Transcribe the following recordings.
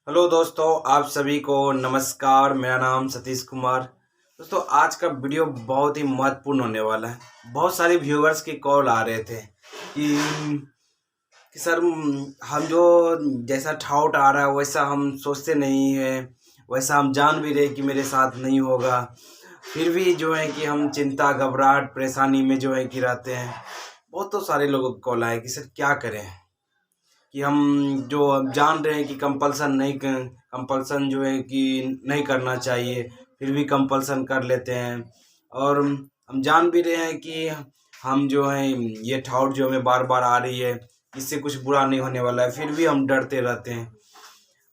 Hello दोस्तों, आप सभी को नमस्कार। मेरा नाम सतीश कुमार। दोस्तों, आज का वीडियो बहुत ही महत्वपूर्ण होने वाला है। बहुत सारे व्यूअर्स की कॉल आ रहे थे कि सर, हम जो जैसा ठाउट आ रहा है वैसा हम सोचते नहीं है, वैसा हम जान भी रहे कि मेरे साथ नहीं होगा, फिर भी जो है कि हम चिंता, घबराहट, परेशानी में जो है कि रहते हैं। बहुत तो सारे लोगों को कॉल आए कि सर क्या करें, कि हम जो अब जान रहे हैं कि कंपल्सन जो है कि नहीं करना चाहिए, फिर भी कंपल्सन कर लेते हैं। और हम जान भी रहे हैं कि हम जो हैं ये थॉट जो हमें बार बार आ रही है, इससे कुछ बुरा नहीं होने वाला है, फिर भी हम डरते रहते हैं।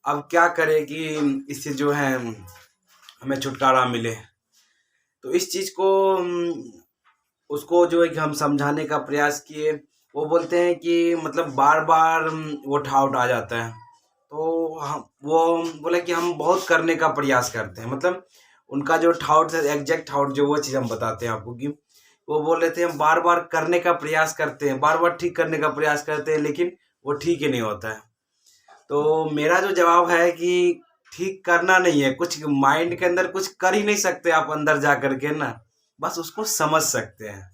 अब क्या करें कि इससे जो है हमें छुटकारा मिले। तो इस चीज़ को उसको जो है कि हम समझाने का प्रयास किए। वो बोलते हैं कि मतलब बार बार वो ठाउट आ जाता है। तो हम वो बोले कि हम बहुत करने का प्रयास करते हैं, मतलब उनका जो ठाउट है, एग्जैक्ट ठाउट जो, वो चीज़ हम बताते हैं आपको कि वो बोल रहे थे हम बार बार करने का प्रयास करते हैं, बार बार ठीक करने का प्रयास करते हैं, लेकिन वो ठीक ही नहीं होता है। तो मेरा जो जवाब है कि ठीक करना नहीं है, कुछ माइंड के अंदर कुछ कर ही नहीं सकते आप अंदर जा करके ना, बस उसको समझ सकते हैं।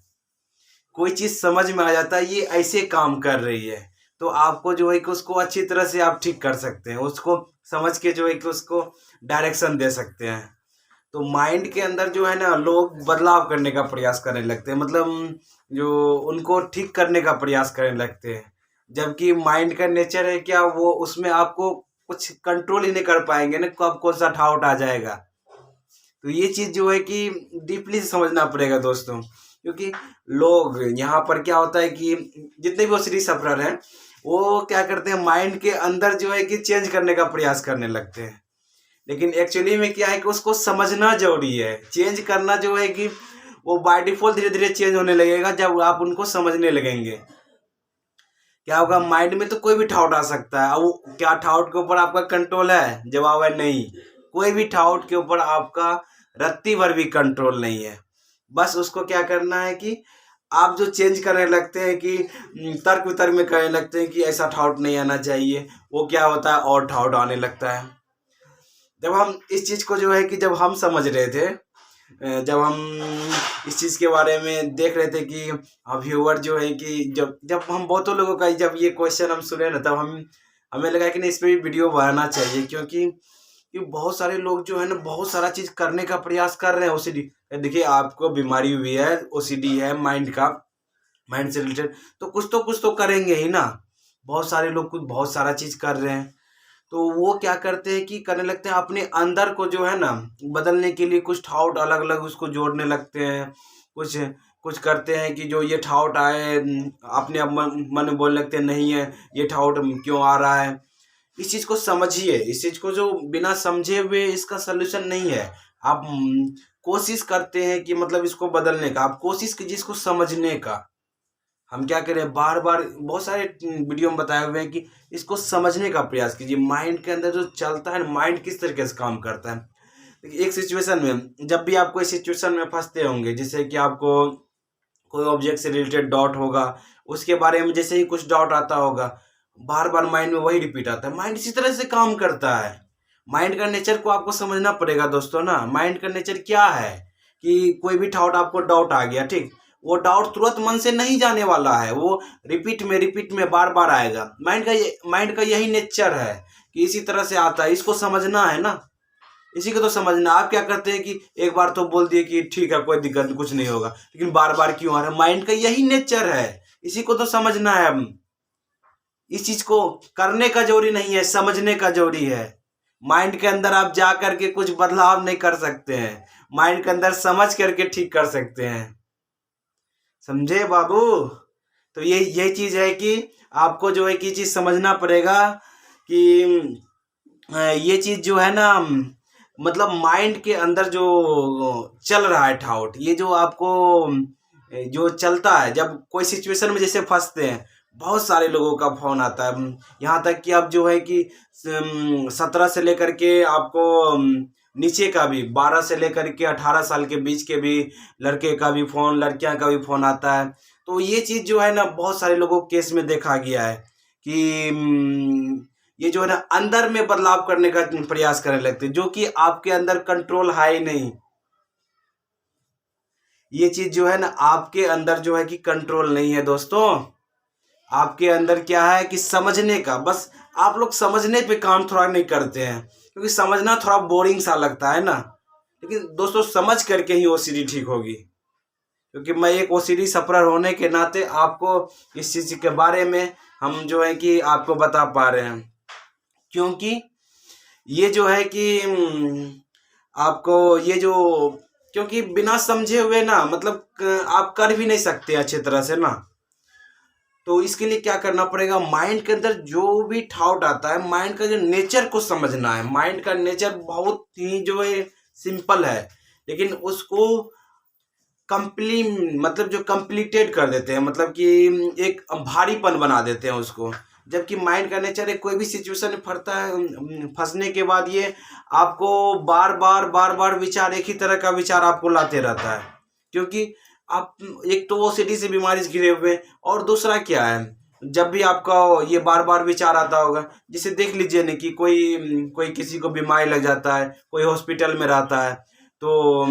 कोई चीज़ समझ में आ जाता है ये ऐसे काम कर रही है, तो आपको जो है कि उसको अच्छी तरह से आप ठीक कर सकते हैं, उसको समझ के जो है कि उसको डायरेक्शन दे सकते हैं। तो माइंड के अंदर जो है ना, लोग बदलाव करने का प्रयास करने लगते हैं, मतलब जो उनको ठीक करने का प्रयास करने लगते हैं। जबकि माइंड का नेचर है क्या, वो उसमें आपको कुछ कंट्रोल ही नहीं कर पाएंगे ना, कब कौन सा ठाउट आ जाएगा। तो ये चीज़ जो है कि डीपली समझना पड़ेगा दोस्तों, क्योंकि लोग यहाँ पर क्या होता है कि जितने भी वो सीरीज सफरर हैं, वो क्या करते हैं, माइंड के अंदर जो है कि चेंज करने का प्रयास करने लगते हैं। लेकिन एक्चुअली में क्या है कि उसको समझना जरूरी है। चेंज करना जो है कि वो बाय डिफॉल्ट धीरे धीरे चेंज होने लगेगा जब आप उनको समझने लगेंगे। क्या होगा, माइंड में तो कोई भी ठाउट आ सकता है। अब वो क्या ठाउट के ऊपर आपका कंट्रोल है? जवाब है नहीं। कोई भी ठाउट के ऊपर आपका रत्ती भर भी कंट्रोल नहीं है। बस उसको क्या करना है कि आप जो चेंज करने लगते हैं कि तर्क वितर्क में करने लगते हैं कि ऐसा ठाउट नहीं आना चाहिए, वो क्या होता है और ठाउट आने लगता है। जब हम इस चीज़ को जो है कि जब हम समझ रहे थे, जब हम इस चीज़ के बारे में देख रहे थे कि व्यूअर जो है कि जब जब हम बहुतों लोगों का जब ये क्वेश्चन हम सुने ना, तब हमें लगा कि नहीं, इस पर भी वीडियो बनाना चाहिए, क्योंकि बहुत सारे लोग जो है ना बहुत सारा चीज़ करने का प्रयास कर रहे हैं। ओसीडी, देखिए आपको बीमारी हुई है, ओसीडी है माइंड का, माइंड से रिलेटेड, तो कुछ तो करेंगे ही ना। बहुत सारे लोग कुछ बहुत सारा चीज़ कर रहे हैं, तो वो क्या करते हैं कि करने लगते हैं अपने अंदर को जो है ना बदलने के लिए, कुछ ठाउट अलग अलग उसको जोड़ने लगते हैं। कुछ कुछ करते हैं कि जो ये ठाउट आए, अपने आप मन में बोलने लगते हैं नहीं है ये ठाउट क्यों आ रहा है। इस चीज़ को समझिए। इस चीज़ को जो बिना समझे हुए इसका सोल्यूशन नहीं है। आप कोशिश करते हैं कि मतलब इसको बदलने का, आप कोशिश कीजिए इसको समझने का। हम क्या करें, बार बार बहुत सारे वीडियो में बताए हुए हैं कि इसको समझने का प्रयास कीजिए। माइंड के अंदर जो चलता है, माइंड किस तरीके से काम करता है। देखिए, एक सिचुएशन में जब भी आप कोई सिचुएशन में फंसते होंगे, जैसे कि आपको कोई ऑब्जेक्ट से रिलेटेड डाउट होगा, उसके बारे में जैसे ही कुछ डाउट आता होगा, बार बार माइंड में वही रिपीट आता है। माइंड इसी तरह से काम करता है। माइंड का नेचर को आपको समझना पड़ेगा दोस्तों ना। माइंड का नेचर क्या है कि कोई भी डाउट, आपको डाउट आ गया, ठीक, वो डाउट तुरंत मन से नहीं जाने वाला है, वो रिपीट में बार बार आएगा। माइंड का यही नेचर है कि इसी तरह से आता है। इसको समझना है ना, इसी को तो समझना। आप क्या करते हैं कि एक बार तो बोल दिए कि ठीक है कोई दिक्कत नहीं, कुछ नहीं होगा, लेकिन बार बार क्यों आ रहा है? माइंड का यही नेचर है, इसी को तो समझना है। इस चीज को करने का जरूरी नहीं है, समझने का जरूरी है। माइंड के अंदर आप जा करके कुछ बदलाव नहीं कर सकते हैं, माइंड के अंदर समझ करके ठीक कर सकते हैं। समझे बाबू? तो ये चीज है कि आपको जो है कि चीज समझना पड़ेगा कि ये चीज जो है ना, मतलब माइंड के अंदर जो चल रहा है ठाउट, ये जो आपको जो चलता है, जब कोई सिचुएशन में जैसे फंसते हैं, बहुत सारे लोगों का फोन आता है। यहाँ तक कि अब जो है कि 17 से लेकर के आपको नीचे का भी, 12 से लेकर के 18 साल के बीच के भी लड़के का भी फोन, लड़कियां का भी फोन आता है। तो ये चीज़ जो है ना बहुत सारे लोगों के केस में देखा गया है कि ये जो है ना अंदर में बदलाव करने का प्रयास करने लगते हैं, जो कि आपके अंदर कंट्रोल है ही नहीं। ये चीज जो है ना आपके अंदर जो है कि कंट्रोल नहीं है दोस्तों। आपके अंदर क्या है कि समझने का, बस आप लोग समझने पे काम थोड़ा नहीं करते हैं, क्योंकि समझना थोड़ा बोरिंग सा लगता है ना। लेकिन दोस्तों समझ करके ही ओसीडी ठीक होगी, क्योंकि मैं एक ओसीडी सफरर होने के नाते आपको इस चीज के बारे में हम जो है कि आपको बता पा रहे हैं। क्योंकि ये जो है कि आपको ये जो, क्योंकि बिना समझे हुए ना मतलब आप कर भी नहीं सकते अच्छे तरह से ना। तो इसके लिए क्या करना पड़ेगा, माइंड के अंदर जो भी थॉट आता है, माइंड का जो नेचर को समझना है। माइंड का नेचर बहुत ही जो है सिंपल है, लेकिन उसको मतलब जो कंप्लीटेड कर देते हैं, मतलब कि एक भारीपन बना देते हैं उसको। जबकि माइंड का नेचर है कोई भी सिचुएशन में फंसने के बाद ये आपको बार बार विचार, एक ही तरह का विचार आपको लाते रहता है। क्योंकि आप एक तो वो सिटी से बीमारी से घिरे हुए हैं, और दूसरा क्या है, जब भी आपका ये बार बार विचार आता होगा, जिसे देख लीजिए ना कि कोई किसी को बीमारी लग जाता है, कोई हॉस्पिटल में रहता है, तो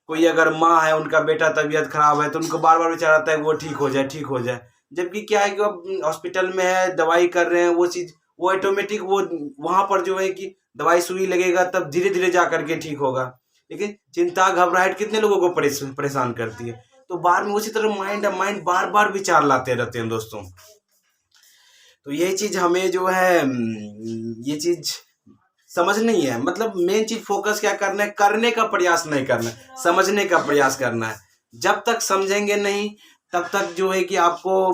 कोई अगर माँ है, उनका बेटा तबीयत खराब है, तो उनको बार बार विचार आता है वो ठीक हो जाए, ठीक हो जाए। जबकि क्या है कि वो हॉस्पिटल में है, दवाई कर रहे हैं, वो चीज़ वो ऑटोमेटिक वो वहाँ पर जो है कि दवाई सुई लगेगा तब धीरे धीरे जा करके ठीक होगा। लेकिन चिंता घबराहट कितने लोगों को परेशान करती है। तो बार में उसी तरह माइंड बार बार विचार लाते रहते हैं दोस्तों। तो ये चीज हमें जो है ये चीज समझ नहीं है। मतलब मेन चीज फोकस क्या करना है, करने का प्रयास नहीं करना है, समझने का प्रयास करना है। जब तक समझेंगे नहीं तब तक जो है कि आपको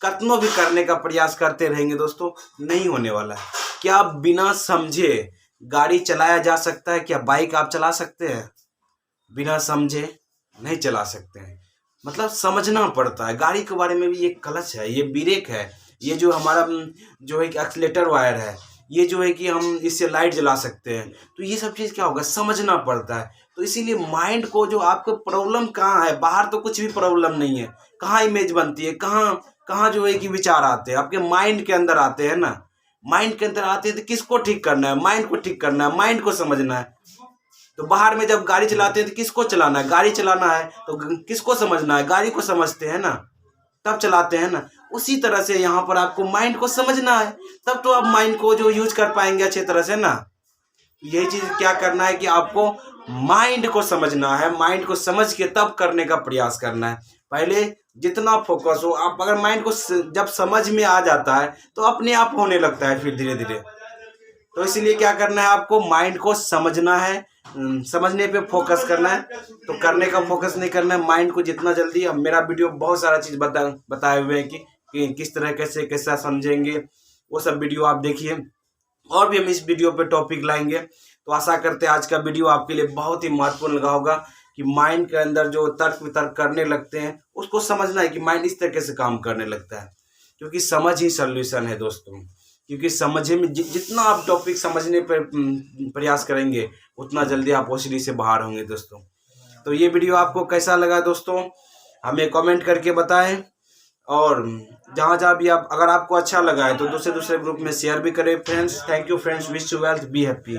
कतनों भी करने का प्रयास करते रहेंगे दोस्तों, नहीं होने वाला है। क्या बिना समझे गाड़ी चलाया जा सकता है? क्या बाइक आप चला सकते हैं? बिना समझे नहीं चला सकते हैं। मतलब समझना पड़ता है। गाड़ी के बारे में भी ये क्लच है, ये ब्रेक है, ये जो हमारा जो है कि एक्सीलेटर वायर है, ये जो है कि हम इससे लाइट जला सकते हैं। तो ये सब चीज़ क्या होगा, समझना पड़ता है। तो इसीलिए माइंड को जो आपको प्रॉब्लम कहाँ है, बाहर तो कुछ भी प्रॉब्लम नहीं है, कहाँ इमेज बनती है, कहाँ कहाँ जो है कि विचार आते हैं, आपके माइंड के अंदर आते हैं ना। माइंड के अंदर आते हैं तो किसको ठीक करना है, माइंड को ठीक करना है, माइंड को समझना है। तो बाहर में जब गाड़ी चलाते हैं तो किसको चलाना है, गाड़ी चलाना है तो किसको समझना है, गाड़ी को समझते हैं ना, तब चलाते हैं ना। उसी तरह से यहाँ पर आपको माइंड को समझना है, तब तो आप माइंड को जो यूज कर पाएंगे अच्छे तरह से ना। यही चीज क्या करना है कि आपको माइंड को समझना है, माइंड को समझ के तब करने का प्रयास करना है। पहले जितना फोकस हो, आप अगर माइंड को जब समझ में आ जाता है तो अपने आप होने लगता है फिर धीरे धीरे। तो इसीलिए क्या करना है, आपको माइंड को समझना है, समझने पे फोकस करना है, तो करने का फोकस नहीं करना है। माइंड को जितना जल्दी, अब मेरा वीडियो बहुत सारा चीज़ बताए हुए हैं कि किस तरह कैसे कैसा समझेंगे, वो सब वीडियो आप देखिए। और भी हम इस वीडियो पे टॉपिक लाएंगे। तो आशा करते हैं आज का वीडियो आपके लिए बहुत ही महत्वपूर्ण लगा होगा कि माइंड के अंदर जो तर्क वितर्क करने लगते हैं उसको समझना है कि माइंड इस तरीके से काम करने लगता है, क्योंकि समझ ही सॉल्यूशन है दोस्तों। क्योंकि समझे में जितना आप टॉपिक समझने पर प्रयास करेंगे उतना जल्दी आप ओसीडी से बाहर होंगे दोस्तों। तो ये वीडियो आपको कैसा लगा दोस्तों, हमें कमेंट करके बताएं। और जहाँ जहाँ भी आप, अगर आपको अच्छा लगा है तो दूसरे ग्रुप में शेयर भी करें friends. Thank you friends, wish you wealth, be happy.